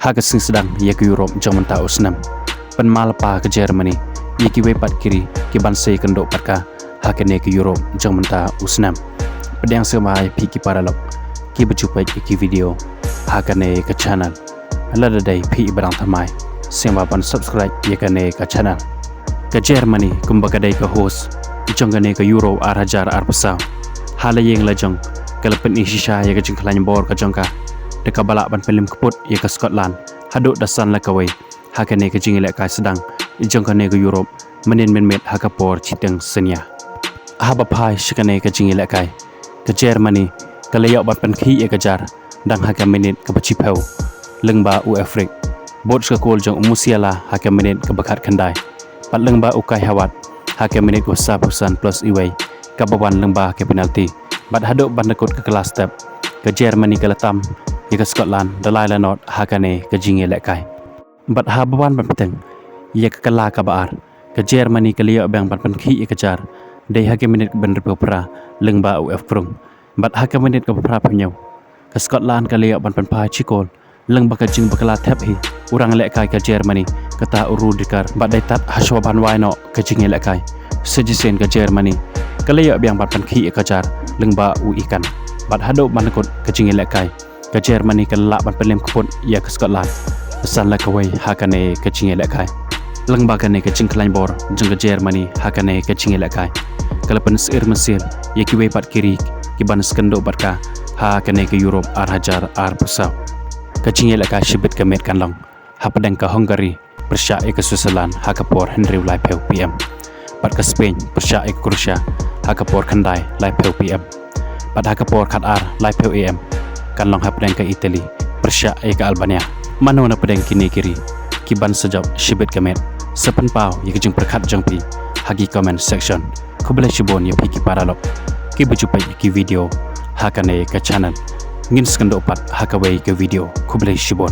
Hagasing sedang ia ke Europe jaman ta usnam. Pen malapa ke Germany ia ki wepat kiri ki bansai kendok patka hakane ke Europe jaman ta usnam. Pedang semai pi ki paralok ki berjumpa ki video hakane ke channel. Lada dai pi barang thamai sembapan subscribe ia kane ke channel. Ke Germany kumbakadai ke host jongane ke Euro arhajar arpasau. Hala yang lajong kalapen isisha ia ke jengklanya bor ke jongka. Deka balak ban pelim keput ia ke Scotland haduk dasan lakawai hakane ke jingilek kai sedang ijongkane ke Europe menin menmet hakapor citeng senia haba pai shikane ke jingilek kai ke Germany kalayok ban penki ia kejar dang hakam menit ke bacipau lengba u Afrik bot skakol jong umusiala hakam menit ke bakat kendai pat lengba ukai hawat hakam menit ko sapusan plus iway kabawan lengba ke penalti bat haduk ban dekut ke kelas step ke Germany ke letam ia ke Scotland dalai lanot hakane ke jingilek kai bat habawan ban peteng ia ke kala kabar ke Germany ke liok bang ban penki ia kejar dei hakam menit ban repera lengba u Afrung bat hakam menit ke pra penyau ke Scotland ke liok ban pai cikol lengba ke jing bakala tap hi urang lek kai ke Germany kata uru dikar bat dai tat haswaban waino ke jingilek kai sejisen ke Germany ke liok bang ban penki ia kejar lengba u ikan bat hadok ban dekut ke jingilek kai ke Germany ke lak ban pelem keput ia ke Scotland pesan lakawai hakane ke jingilek kai lengba kane ke jingklany bor jeng ke Germany hakane ke jingilek kai kalapen seir mesil ia ki wepat kiri ki ban skendok batka hakane ke Europe arhajar arpasau ke jingilek kai shibit ke met kanlong hapadang ke Hungary persya ke Switzerland hakapor Henry Laipeu PM bat ke Spain persya ke Croatia hakapor Kandai Laipeu PM bat hakapor Qatar Laipeu EM kanlong hapadang ke Italy persya ke Albania manona pedang kini kiri kiban sejauh shibit kemet sepen pau ya kejeng perkat jeng pi hagi comment section ko boleh shibon ya pi ki paralok ki berjumpa ki video hakane ke channel ngin skendo pat hakawai ke video ko boleh shibon